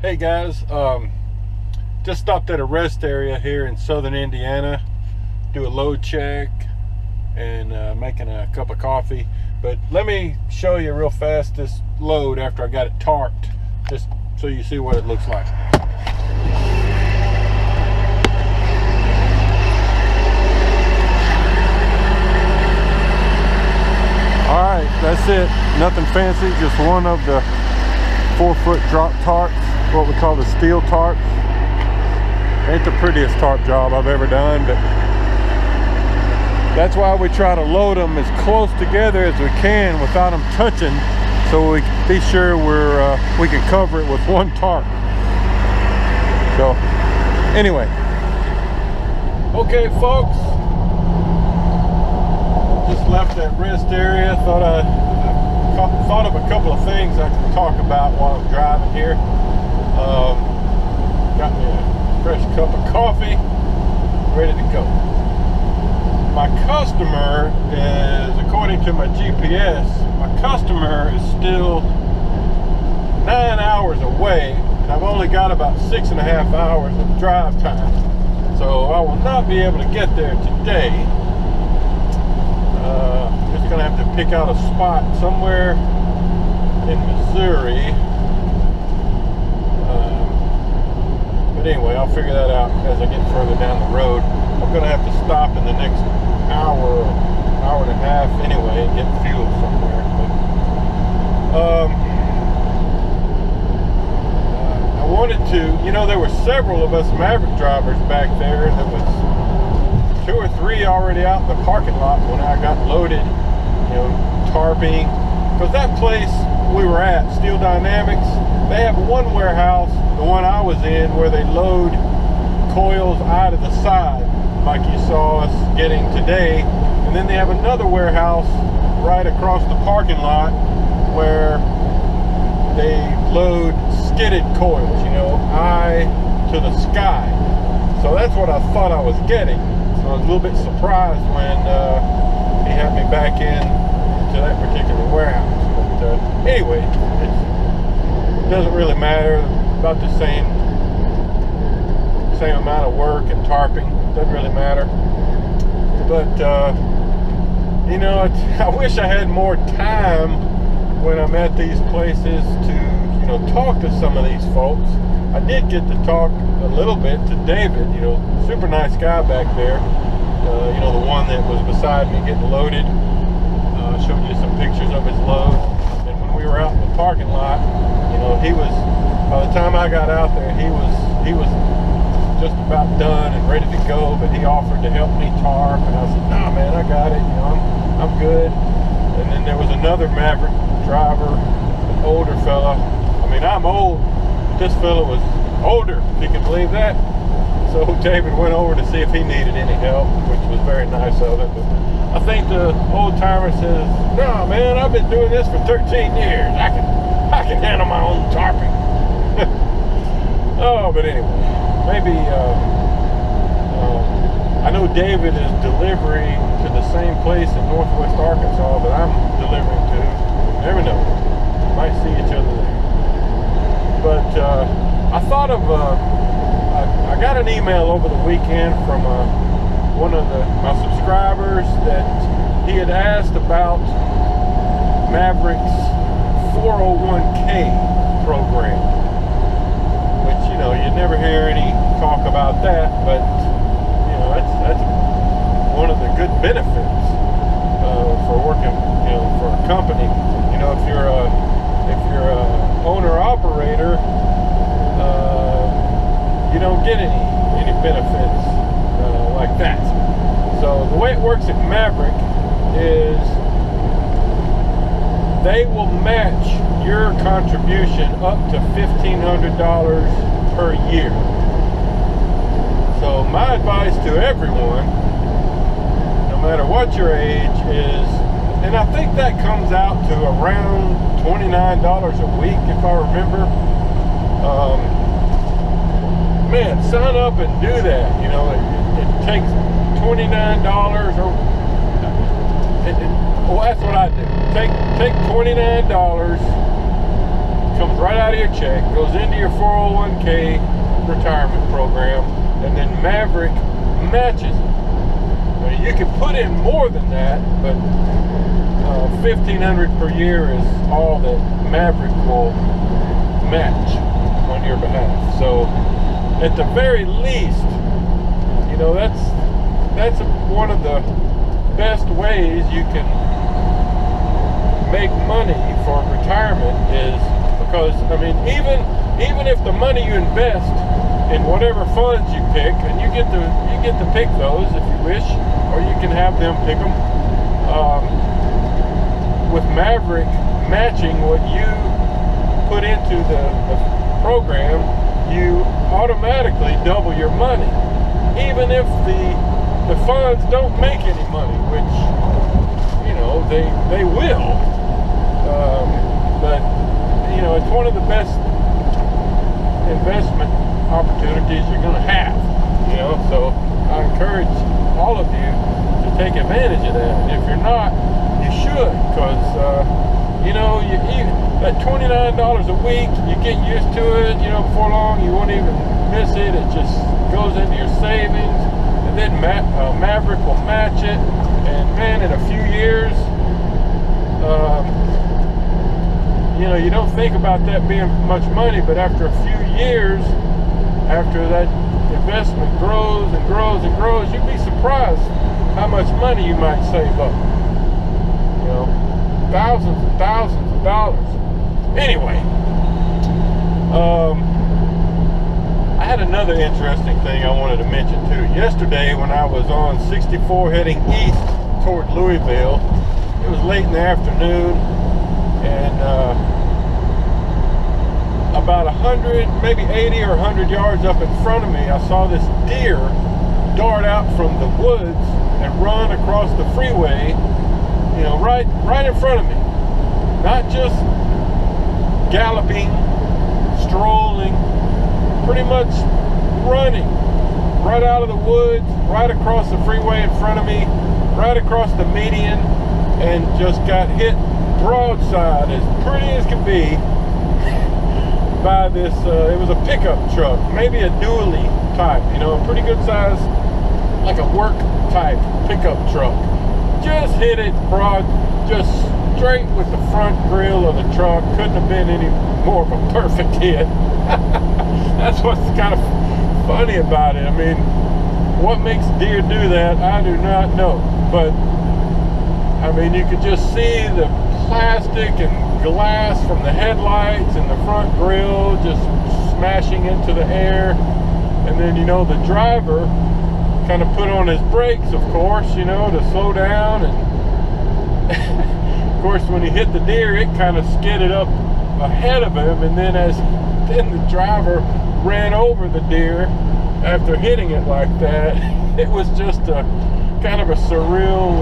Hey guys, just stopped at a rest area here in southern Indiana, do a load check and making a cup of coffee. But let me show you real fast this load after I got it tarped, just so you see what it looks like. Alright, that's it. Nothing fancy, just one of the 4-foot drop tarps, what we call the steel tarp. Ain't the prettiest tarp job I've ever done, but that's why we try to load them as close together as we can without them touching, so we can be sure we can cover it with one tarp. So anyway, okay folks, just left that rest area. Thought of a couple of things I can talk about while I'm driving here. Got me a fresh cup of coffee, ready to go. My customer is, according to my GPS, my customer is still 9 hours away, and I've only got about 6.5 hours of drive time. So I will not be able to get there today. Just gonna have to pick out a spot somewhere in Missouri. But anyway, I'll figure that out as I get further down the road. I'm gonna have to stop in the next hour and a half anyway and get fuel somewhere. But I wanted to, there were several of us Maverick drivers back there. There was 2 or 3 already out in the parking lot when I got loaded, tarping. Because that place we were at, Steel Dynamics, they have one warehouse, the one I was in, where they load coils out of the side, like you saw us getting today. And then they have another warehouse right across the parking lot where they load skidded coils, eye to the sky. So that's what I thought I was getting. So I was a little bit surprised when he had me back in to that particular warehouse. But anyway, it doesn't really matter. About the same amount of work and tarping. Doesn't really matter. But I wish I had more time when I'm at these places to talk to some of these folks. I did get to talk a little bit to David, super nice guy back there. The one that was beside me getting loaded. Showed you some pictures of his load. And when we were out in the parking lot, he was, by the time I got out there, he was just about done and ready to go, but he offered to help me tarp, and I said, nah man, I got it, I'm good. And then there was another Maverick driver, an older fella. I mean, I'm old, but this fella was older, if you can believe that. So David went over to see if he needed any help, which was very nice of him. But I think the old timer says, no man, I've been doing this for 13 years. I can handle my own tarping. Oh, but anyway, maybe I know David is delivering to the same place in Northwest Arkansas that I'm delivering to. You never know. Might see each other there. But I thought of I got an email over the weekend from one of my subscribers that he had asked about Maverick's 401k program, which you never hear any talk about that, but that's one of the good benefits for working for a company. If you're a owner operator, you don't get any benefits like that. So the way it works at Maverick is they will match your contribution up to $1,500 per year. So my advice to everyone, no matter what your age, is, and I think that comes out to around $29 a week if I remember. Man, sign up and do that. It takes $29 or well, that's what I do. Take $29 comes right out of your check, goes into your 401k retirement program, and then Maverick matches it. I mean, you can put in more than that, but $1,500 per year is all that Maverick will match on your behalf. So at the very least, you know, that's one of the best ways you can make money for retirement, is because, I mean, even if the money you invest in whatever funds you pick, and you get to pick those if you wish, or you can have them pick them, with Maverick matching what you put into the program, you automatically double your money, even if the funds don't make any money, which, you know, they will, but you know, it's one of the best investment opportunities you're going to have, you know. So I encourage all of you to take advantage of that, and if you're not, you should, because you know, you at $29 a week, you get used to it. You know, before long you won't even miss it. It just goes into your savings, and then Maverick will match it, and man, in a few years, you know, you don't think about that being much money, but after a few years, after that investment grows and grows and grows, you'd be surprised how much money you might save up. You know, thousands and thousands of dollars. Anyway, I had another interesting thing I wanted to mention too. Yesterday, when I was on 64 heading east toward Louisville, it was late in the afternoon, and about 100, maybe 80 or 100 yards up in front of me, I saw this deer dart out from the woods and run across the freeway, you know, right in front of me. Not just galloping, strolling, pretty much running right out of the woods, right across the freeway in front of me, right across the median, and just got hit broadside, as pretty as can be, by this, it was a pickup truck, maybe a dually type, you know, a pretty good size, like a work type pickup truck. Just hit it broad, just straight with the front grill of the truck. Couldn't have been any more of a perfect hit. That's what's kind of funny about it. I mean, what makes deer do that, I do not know. But, I mean, you could just see the plastic and glass from the headlights and the front grill just smashing into the air. And then, you know, the driver kind of put on his brakes, of course, you know, to slow down. And of course, when he hit the deer, it kind of skidded up ahead of him, and then then the driver ran over the deer after hitting it like that. It was just a kind of a surreal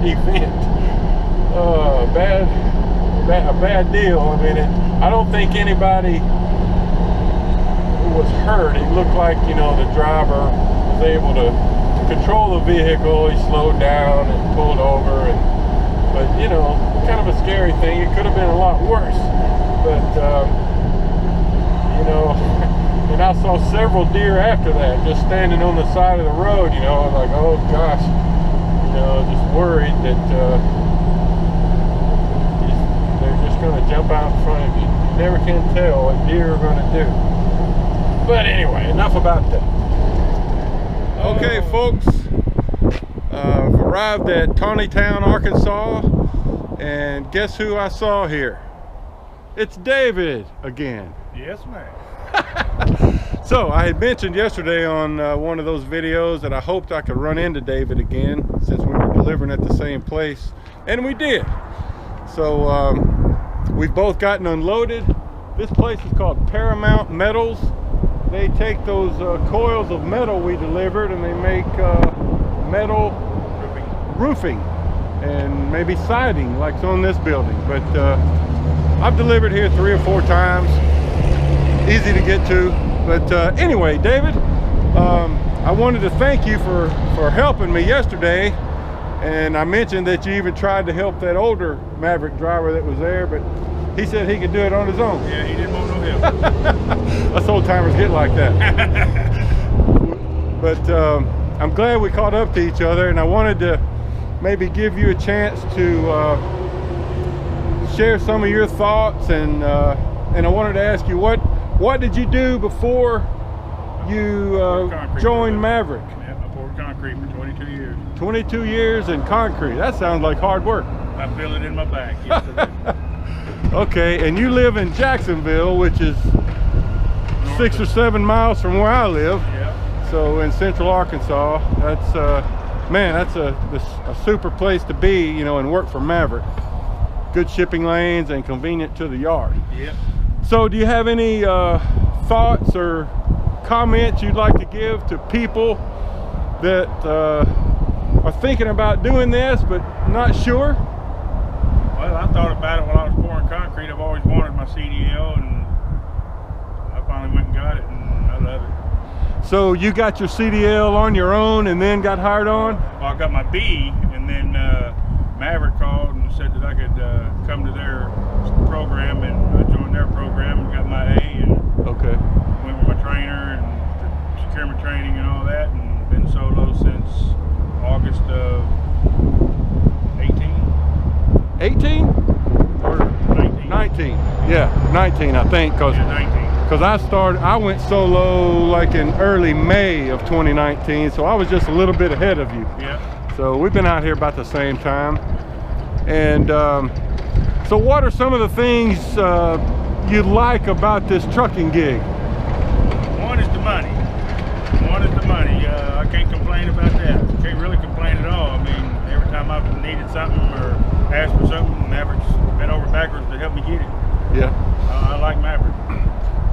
event. A bad deal. I mean, I don't think anybody was hurt. It looked like, you know, the driver was able to control the vehicle. He slowed down and pulled over, but you know, kind of a scary thing. It could have been a lot worse, but you know, and I saw several deer after that just standing on the side of the road, you know, like, oh gosh, you know, just worried that they're just going to jump out in front of you. You never can tell what deer are going to do. But anyway, enough about that. Okay, folks, I've arrived at Tawnytown, Arkansas, and guess who I saw here? It's David again. Yes, ma'am. So I had mentioned yesterday on one of those videos that I hoped I could run into David again, since we were delivering at the same place, and we did. So we've both gotten unloaded. This place is called Paramount Metals. They take those coils of metal we delivered, and they make metal roofing and maybe siding, like on this building. But I've delivered here 3 or 4 times. Easy to get to. But anyway, David, I wanted to thank you for helping me yesterday, And I mentioned that you even tried to help that older Maverick driver that was there, but he said he could do it on his own. Yeah, he didn't want no help. Us old timers get like that. But I'm glad we caught up to each other, and I wanted to maybe give you a chance to share some of your thoughts, and I wanted to ask you, what did you do before you joined Maverick? Yeah, I poured concrete for 22 years. 22 years in concrete. That sounds like hard work. I feel it in my back. Yes, I do. Okay, and you live in Jacksonville, which is 6 or 7 miles from where I live. Yeah. So in central Arkansas. That's man, that's a super place to be, you know, and work for Maverick. Good shipping lanes and convenient to the yard. Yep. So do you have any thoughts or comments you'd like to give to people that are thinking about doing this but not sure? Well, I thought about it while I was pouring concrete. I've always wanted my CDL, and I finally went and got it, and I love it. So you got your CDL on your own and then got hired on? Well, I got my B, and then Maverick called and said that I could come to their program, and I joined their program and got my A, and okay, went with my trainer and the securement training and all that, and been solo since August of 18. 18 or 19? 19? Yeah, 19 I think, because Yeah, 19. I went solo like in early May of 2019, so I was just a little bit ahead of you. Yeah. So we've been out here about the same time. And so what are some of the things you like about this trucking gig? One is the money. I can't complain about that. Can't really complain at all. I mean, every time I've needed something or asked for something, Maverick's bent over backwards to help me get it. Yeah. I like Maverick.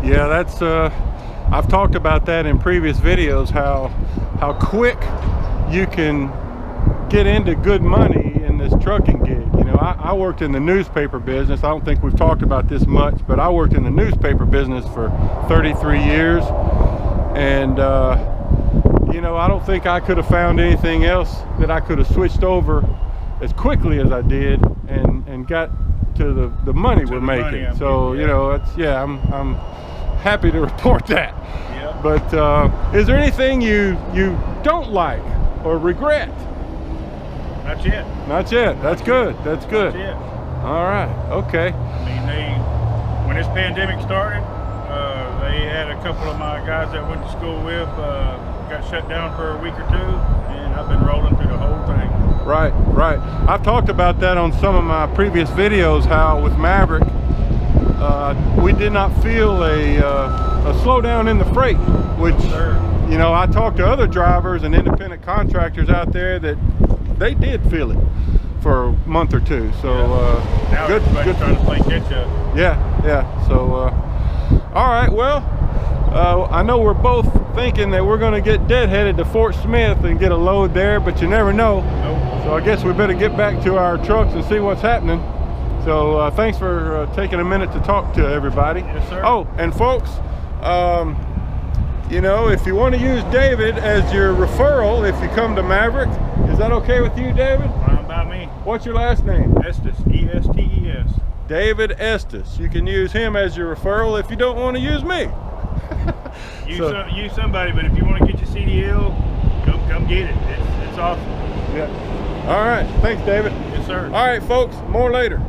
Yeah, that's I've talked about that in previous videos, how quick you can get into good money in this trucking gig. You know, I worked in the newspaper business. I don't think we've talked about this much, but I worked in the newspaper business for 33 years, and you know, I don't think I could have found anything else that I could have switched over as quickly as I did and got to the money we're making. So you know, it's, yeah, I'm happy to report that. Yeah. But is there anything you don't like or regret? Not yet. Not yet. That's good. That's good. Not yet. All right. Okay. I mean, when this pandemic started, they had a couple of my guys that I went to school with got shut down for a week or two, and I've been rolling through the whole thing. Right, right. I've talked about that on some of my previous videos, how with Maverick, we did not feel a slowdown in the freight, which, you know, I talked to other drivers and independent contractors out there that they did feel it for a month or two. So now good trying to play catch up. Yeah, yeah. So all right, well, I know we're both thinking that we're going to get deadheaded to Fort Smith and get a load there, but you never know. Nope. So I guess we better get back to our trucks and see what's happening. So thanks for taking a minute to talk to everybody. Yes, sir. Oh, and folks, you know, if you want to use David as your referral, if you come to Maverick, is that okay with you, David? Fine by me. What's your last name? Estes, E-S-T-E-S. David Estes. You can use him as your referral if you don't want to use me. Use somebody, but if you want to get your CDL, come get it. It's awesome. Yeah. All right. Thanks, David. Yes, sir. All right, folks. More later.